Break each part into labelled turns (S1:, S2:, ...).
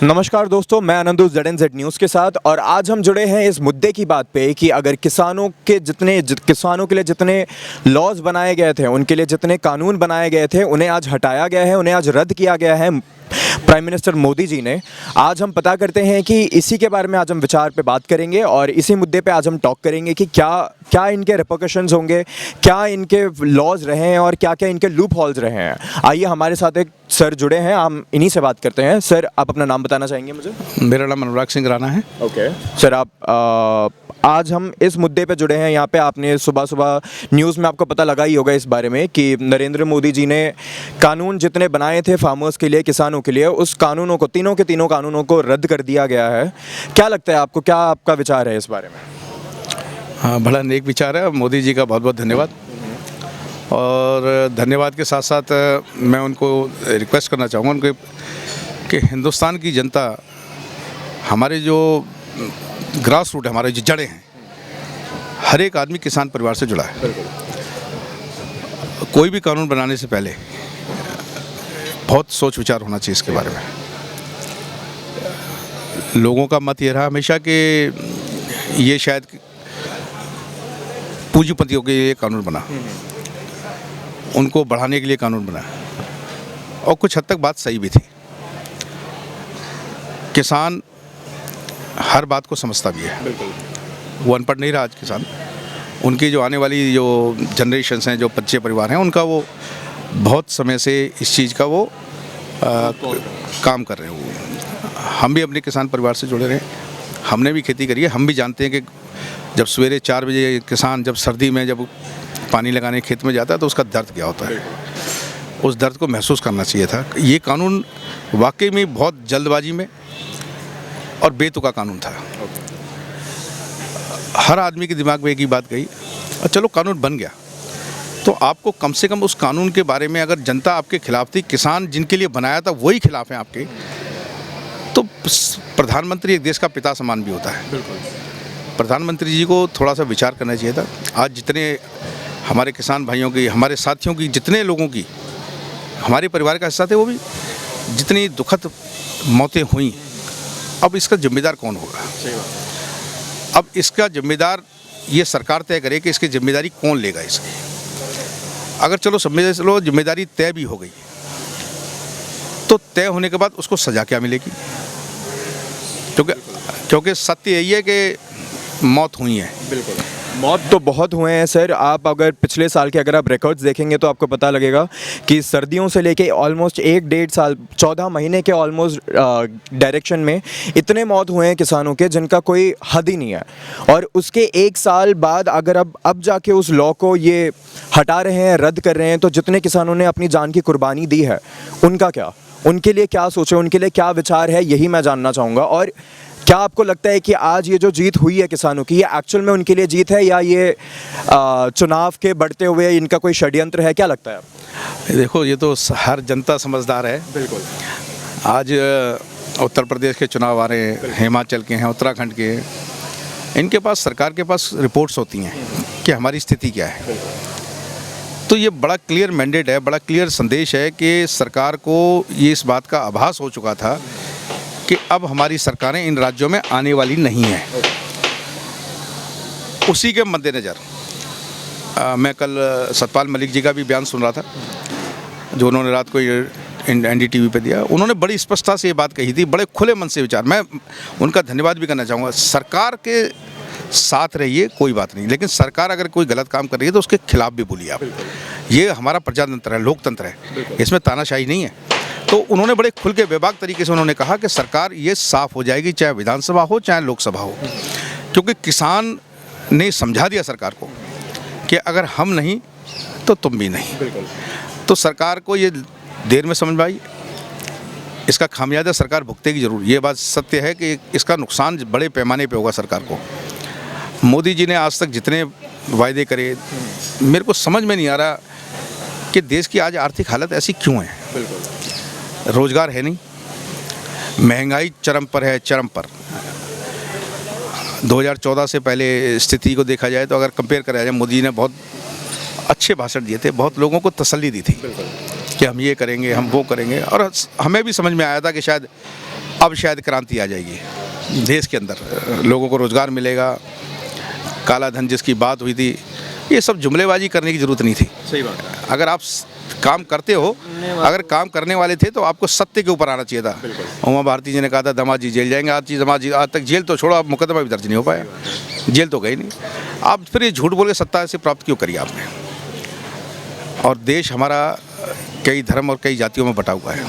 S1: नमस्कार दोस्तों, मैं आनंदू ZNZ न्यूज़ के साथ और आज हम जुड़े हैं इस मुद्दे की बात पे कि अगर किसानों के लिए जितने लॉज बनाए गए थे, उनके लिए जितने कानून बनाए गए थे, उन्हें आज हटाया गया है, उन्हें आज रद्द किया गया है प्राइम मिनिस्टर मोदी जी ने। आज हम पता करते हैं कि इसी के बारे में आज हम विचार पे बात करेंगे और इसी मुद्दे पे आज हम टॉक करेंगे कि क्या इनके रिपरकशंस होंगे, क्या इनके लॉज रहे हैं और क्या क्या इनके लूप होल्स रहे हैं। आइए, हमारे साथ एक सर जुड़े हैं, हम इन्हीं से बात करते हैं। सर, आप अपना नाम बताना चाहेंगे मुझे?
S2: मेरा नाम अनुराग सिंह राणा है।
S1: ओके सर, आप आज हम इस मुद्दे पे जुड़े हैं। यहाँ पे आपने सुबह न्यूज़ में आपको पता लगा ही होगा इस बारे में कि नरेंद्र मोदी जी ने कानून जितने बनाए थे फार्मर्स के लिए, किसानों के लिए, उस कानूनों को, तीनों के तीनों कानूनों को रद्द कर दिया गया है। क्या लगता है आपको, क्या आपका विचार है इस बारे में?
S2: हाँ, बड़ा नेक विचार है। मोदी जी का बहुत बहुत धन्यवाद। और धन्यवाद के साथ साथ मैं उनको रिक्वेस्ट करना चाहूँगा उनके कि हिंदुस्तान की जनता, हमारे जो ग्रास रूट है, हमारे जो जड़ें हैं, हर एक आदमी किसान परिवार से जुड़ा है। कोई भी कानून बनाने से पहले बहुत सोच विचार होना चाहिए इसके बारे में। लोगों का मत ये रहा हमेशा कि ये शायद पूंजीपतियों के लिए कानून बना, उनको बढ़ाने के लिए कानून बना, और कुछ हद तक बात सही भी थी। किसान हर बात को समझता भी है, वो अनपढ़ नहीं रहा आज किसान। उनकी जो आने वाली जो जनरेशन्स हैं, जो बच्चे परिवार हैं, उनका वो बहुत समय से इस चीज़ का वो काम कर रहे हैं। वो हम भी अपने किसान परिवार से जुड़े रहे, हमने भी खेती करी है। हम भी जानते हैं कि जब सवेरे 4 बजे किसान जब सर्दी में जब पानी लगाने खेत में जाता है तो उसका दर्द क्या होता है, उस दर्द को महसूस करना चाहिए था। ये कानून वाकई में बहुत जल्दबाजी में और बेतुका कानून था। हर आदमी के दिमाग में एक ही बात गई, और चलो कानून बन गया तो आपको कम से कम उस कानून के बारे में, अगर जनता आपके खिलाफ थी, किसान जिनके लिए बनाया था वही खिलाफ हैं आपके, तो प्रधानमंत्री एक देश का पिता समान भी होता है। प्रधानमंत्री जी को थोड़ा सा विचार करना चाहिए था। आज जितने हमारे किसान भाइयों की, हमारे साथियों की, जितने लोगों की हमारे परिवार का हिस्सा थे, वो भी जितनी दुखद मौतें हुई, अब इसका जिम्मेदार कौन होगा? अब इसका जिम्मेदार ये सरकार तय करे कि इसकी जिम्मेदारी कौन लेगा इसकी। अगर चलो जिम्मेदारी तय भी हो गई, तो तय होने के बाद उसको सज़ा क्या मिलेगी? क्योंकि सत्य यही है कि मौत हुई है।
S1: बिल्कुल, मौत तो बहुत हुए हैं सर। आप अगर पिछले साल के अगर आप रिकॉर्ड्स देखेंगे तो आपको पता लगेगा कि सर्दियों से लेके ऑलमोस्ट 1-1.5 साल, 14 महीने के ऑलमोस्ट डायरेक्शन में इतने मौत हुए हैं किसानों के जिनका कोई हद ही नहीं है। और उसके 1 साल बाद अगर अब जाके उस लॉ को ये हटा रहे हैं, रद्द कर रहे हैं, तो जितने किसानों ने अपनी जान की कुर्बानी दी है, उनका क्या, उनके लिए क्या सोचे, उनके लिए क्या विचार है, यही मैं जानना चाहूँगा। और क्या आपको लगता है कि आज ये जो जीत हुई है किसानों की, ये एक्चुअल में उनके लिए जीत है या ये चुनाव के बढ़ते हुए इनका कोई षड्यंत्र है? क्या लगता है?
S2: देखो, ये तो हर जनता समझदार है।
S1: बिल्कुल।
S2: आज उत्तर प्रदेश के चुनाव आ रहे हैं, हिमाचल के हैं, उत्तराखंड के हैं। इनके पास, सरकार के पास रिपोर्ट्स होती हैं कि हमारी स्थिति क्या है। तो ये बड़ा क्लियर मैंडेट है, बड़ा क्लियर संदेश है कि सरकार को ये इस बात का आभास हो चुका था कि अब हमारी सरकारें इन राज्यों में आने वाली नहीं हैं। उसी के मद्देनज़र मैं कल सतपाल मलिक जी का भी बयान सुन रहा था, जो उन्होंने रात को NDTV पे दिया। उन्होंने बड़ी स्पष्टता से ये बात कही थी, बड़े खुले मन से विचार। मैं उनका धन्यवाद भी करना चाहूँगा। सरकार के साथ रहिए, कोई बात नहीं, लेकिन सरकार अगर कोई गलत काम कर रही है तो उसके खिलाफ भी बोलिए आप। ये हमारा प्रजातंत्र है, लोकतंत्र है, इसमें तानाशाही नहीं है। तो उन्होंने बड़े खुल के बेबाक तरीके से उन्होंने कहा कि सरकार ये साफ हो जाएगी, चाहे विधानसभा हो चाहे लोकसभा हो, क्योंकि किसान ने समझा दिया सरकार को कि अगर हम नहीं तो तुम भी नहीं। तो सरकार को ये देर में समझ में आई, इसका खामियाजा सरकार भुगतेगी जरूर। ये बात सत्य है कि इसका नुकसान बड़े पैमाने पे होगा सरकार को। मोदी जी ने आज तक जितने वायदे करे, मेरे को समझ में नहीं आ रहा कि देश की आज आर्थिक हालत ऐसी क्यों है। रोजगार है नहीं, महंगाई चरम पर है, चरम पर। 2014 से पहले स्थिति को देखा जाए तो अगर कंपेयर करा जाए, मोदी जी ने बहुत अच्छे भाषण दिए थे, बहुत लोगों को तसल्ली दी थी कि हम ये करेंगे, हम वो करेंगे। और हमें भी समझ में आया था कि शायद अब शायद क्रांति आ जाएगी देश के अंदर, लोगों को रोज़गार मिलेगा, काला धन जिसकी बात हुई थी, ये सब जुमलेबाजी करने की ज़रूरत नहीं थी।
S1: सही बात है।
S2: अगर आप काम करते हो, अगर काम करने वाले थे तो आपको सत्य के ऊपर आना चाहिए था। उमा भारती जी ने कहा था दामाजी जेल जाएंगे, आज तक जेल तो छोड़ो, आप मुकदमा भी दर्ज नहीं हो पाया, जेल तो गई नहीं। आप फिर ये झूठ बोल के सत्ता से प्राप्त क्यों करी आपने? और देश हमारा कई धर्म और कई जातियों में बटा हुआ है,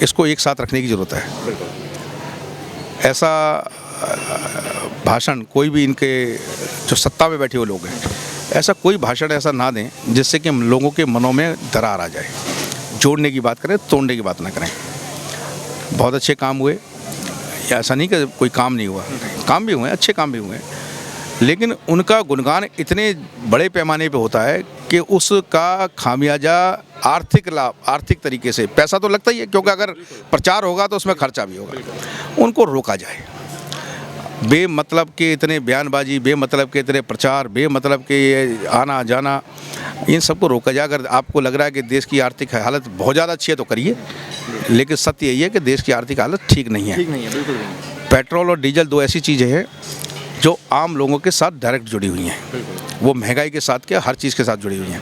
S2: इसको एक साथ रखने की ज़रूरत है। ऐसा भाषण कोई भी इनके जो सत्ता में बैठे हुए लोग हैं, ऐसा कोई भाषण ऐसा ना दें जिससे कि हम लोगों के मनों में दरार आ जाए। जोड़ने की बात करें, तोड़ने की बात ना करें। बहुत अच्छे काम हुए, ऐसा नहीं कि कोई काम नहीं हुआ, काम भी हुए, अच्छे काम भी हुए, लेकिन उनका गुणगान इतने बड़े पैमाने पे होता है कि उसका खामियाजा आर्थिक लाभ, आर्थिक तरीके से पैसा तो लगता ही है, क्योंकि अगर प्रचार होगा तो उसमें खर्चा भी होगा। उनको रोका जाए। बेमतलब के इतने बयानबाजी, बेमतलब के इतने प्रचार, बेमतलब के ये आना जाना, इन सबको रोका जाए। अगर आपको लग रहा है कि देश की आर्थिक हालत बहुत ज़्यादा अच्छी है तो करिए, लेकिन सत्य यही है कि देश की आर्थिक हालत ठीक नहीं है।
S1: बिल्कुल नहीं।
S2: पेट्रोल और डीजल दो ऐसी चीज़ें हैं जो आम लोगों के साथ डायरेक्ट जुड़ी हुई हैं। वो महंगाई के साथ क्या, हर चीज़ के साथ जुड़ी हुई हैं।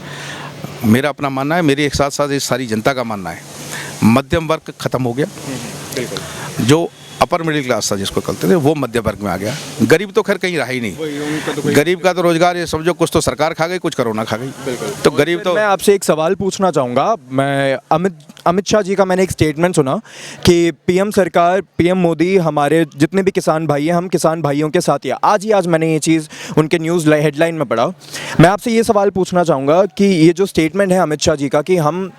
S2: मेरा अपना मानना है, मेरे एक साथ साथ इस सारी जनता का मानना है, मध्यम वर्ग ख़त्म हो गया। जो अपर मिडिल क्लास था जिसको कहते थे, वो मध्य वर्ग में आ गया। गरीब तो खैर कहीं रहा ही नहीं। गरीब का तो रोजगार, ये समझो कुछ तो सरकार खा गई, कुछ कोरोना खा गई। तो गरीब तो
S1: मैं आपसे एक सवाल पूछना चाहूँगा। मैं अमित शाह जी का मैंने एक स्टेटमेंट सुना कि पीएम सरकार, पीएम मोदी हमारे जितने भी किसान भाई हैं, हम किसान भाइयों के साथ ही। आज मैंने ये चीज़ उनके न्यूज़ हेडलाइन में पढ़ा। मैं आपसे ये सवाल पूछना चाहूँगा कि ये जो स्टेटमेंट है अमित शाह जी का कि हम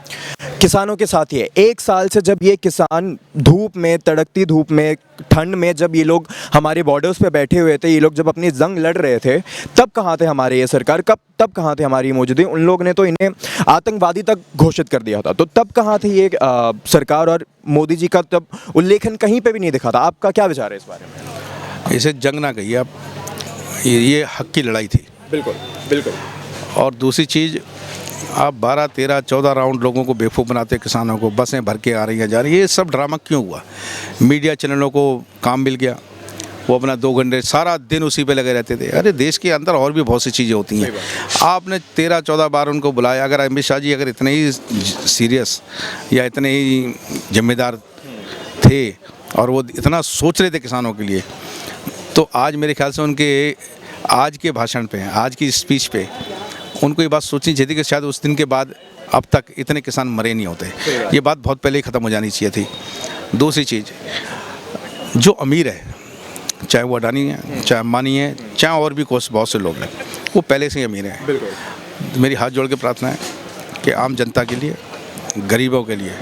S1: किसानों के साथ ही है, एक साल से जब ये किसान धूप में, तड़कती धूप में, ठंड में, जब ये लोग हमारे बॉर्डर्स पे बैठे हुए थे, ये लोग जब अपनी जंग लड़ रहे थे, तब कहाँ थे हमारे ये सरकार? तब कहाँ थे हमारी मौजूदगी? उन लोगों ने तो इन्हें आतंकवादी तक घोषित कर दिया था। तो तब कहाँ थी ये सरकार? और मोदी जी का तब उल्लेखन कहीं पे भी नहीं दिखा था। आपका क्या विचार है इस बारे में?
S2: इसे जंग ना कहिए आप, ये हक की लड़ाई थी।
S1: बिल्कुल बिल्कुल।
S2: और दूसरी चीज़, आप 12, 13, 14 राउंड लोगों को बेवकूफ़ बनाते, किसानों को बसें भर के आ रही हैं, जा रही है, ये सब ड्रामा क्यों हुआ? मीडिया चैनलों को काम मिल गया, वो अपना 2 घंटे सारा दिन उसी पे लगे रहते थे। अरे देश के अंदर और भी बहुत सी चीज़ें होती हैं। आपने 13-14 बार उनको बुलाया। अगर अमित शाह जी अगर इतने ही सीरियस या इतने ही जिम्मेदार थे और वो इतना सोच रहे थे किसानों के लिए, तो आज मेरे ख्याल से उनके आज के भाषण पे, आज की स्पीच पे उनको ये बात सोचनी चाहिए थी कि शायद उस दिन के बाद अब तक इतने किसान मरे नहीं होते। ये बात बहुत पहले ही ख़त्म हो जानी चाहिए थी। दूसरी चीज़, जो अमीर है, चाहे वो अडानी है, चाहे अंबानी है, चाहे और भी बहुत से लोग हैं, वो पहले से ही अमीर हैं। मेरी हाथ जोड़ के प्रार्थना है कि आम जनता के लिए, गरीबों के लिए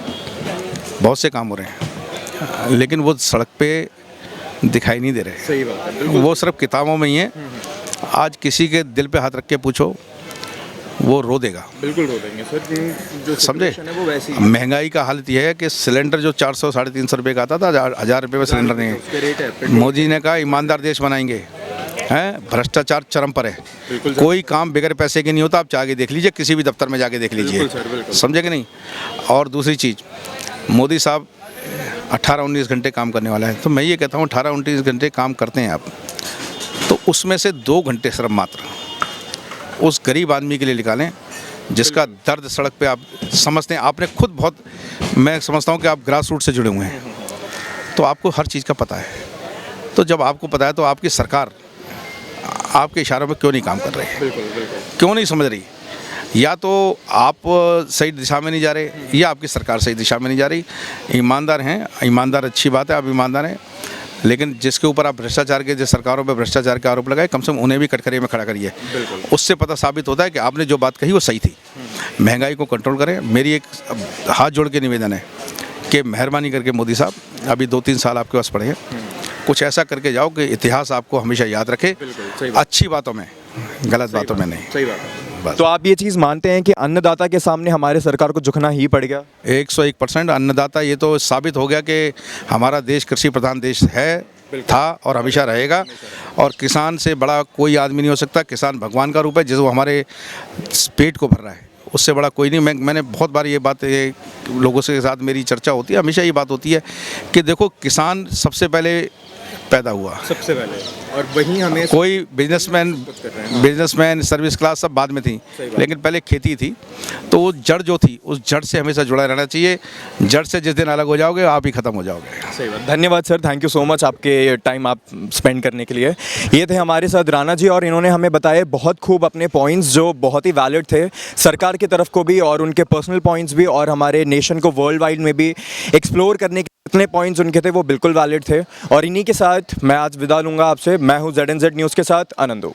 S2: बहुत से काम हो रहे हैं, लेकिन वो सड़क पे दिखाई नहीं दे रहे।
S1: सही बात है।
S2: वो सिर्फ किताबों में ही है। आज किसी के दिल पे हाथ रख के पूछो, वो रो देगा।
S1: बिल्कुल रो देंगे सर। जो
S2: समझे?
S1: वो वैसी
S2: महंगाई का हालत यह है कि सिलेंडर जो 400-350 रुपये का आता था, 1000 रुपये में सिलेंडर नहीं है। मोदी ने कहा ईमानदार देश बनाएंगे, हैं, भ्रष्टाचार चरम पर है, कोई काम बगैर पैसे के नहीं होता। आप जाके देख लीजिए, किसी भी दफ्तर में जाके देख लीजिए, समझे कि नहीं? और दूसरी चीज़, मोदी साहब 18-19 घंटे काम करने वाला है, तो मैं ये कहता हूँ 18-19 घंटे काम करते हैं आप, तो उसमें से 2 घंटे सिर्फ मात्र उस गरीब आदमी के लिए निकालें जिसका दर्द सड़क पे आप समझते हैं। आपने खुद बहुत, मैं समझता हूँ कि आप ग्रास रूट से जुड़े हुए हैं, तो आपको हर चीज़ का पता है। तो जब आपको पता है तो आपकी सरकार आपके इशारों में क्यों नहीं काम कर रही है? क्यों नहीं समझ रही? या तो आप सही दिशा में नहीं जा रहे, या आपकी सरकार सही दिशा में नहीं जा रही। ईमानदार हैं, ईमानदार अच्छी बात है, आप ईमानदार हैं, लेकिन जिसके ऊपर आप भ्रष्टाचार के, जिस सरकारों पर भ्रष्टाचार के आरोप लगाए, कम से कम उन्हें भी कटघरे में खड़ा करिए। उससे पता साबित होता है कि आपने जो बात कही वो सही थी। महंगाई को कंट्रोल करें। मेरी एक हाथ जोड़ के निवेदन है कि मेहरबानी करके मोदी साहब, अभी 2-3 साल आपके पास पड़े हैं, कुछ ऐसा करके जाओ कि इतिहास आपको हमेशा याद रखे, अच्छी बातों में, गलत बातों में नहीं।
S1: सही बात। तो आप ये चीज़ मानते हैं कि अन्नदाता के सामने हमारे सरकार को झुकना ही पड़ेगा?
S2: 101% अन्नदाता, ये तो साबित हो गया कि हमारा देश कृषि प्रधान देश है, था और हमेशा रहेगा। और किसान से बड़ा कोई आदमी नहीं हो सकता। किसान भगवान का रूप है, जिस वो हमारे पेट को भर रहा है, उससे बड़ा कोई नहीं। मैंने बहुत बार ये बात लोगों के साथ मेरी चर्चा होती है, हमेशा ये बात होती है कि देखो किसान सबसे पहले पैदा हुआ,
S1: सबसे पहले, और वहीं हमें
S2: कोई बिजनेसमैन सर्विस क्लास सब बाद में थी, लेकिन पहले खेती थी। तो वो जड़ जो थी उस जड़ से हमेशा जुड़ा रहना चाहिए। जड़ से जिस दिन अलग हो जाओगे आप ही ख़त्म हो जाओगे।
S1: सही बात। धन्यवाद sir, thank you so much आपके टाइम आप स्पेंड करने के लिए। ये थे हमारे साथ राणा जी और इन्होंने हमें बताए बहुत खूब अपने पॉइंट्स जो बहुत ही वैलिड थे, सरकार की तरफ को भी और उनके पर्सनल पॉइंट्स भी, और हमारे नेशन को वर्ल्ड वाइड में भी एक्सप्लोर करने के जितने पॉइंट्स उनके थे वो बिल्कुल वैलिड थे। और इन्हीं के साथ मैं आज विदा लूँगा आपसे। मैं हूँ ZNZ न्यूज़ के साथ आनंदो।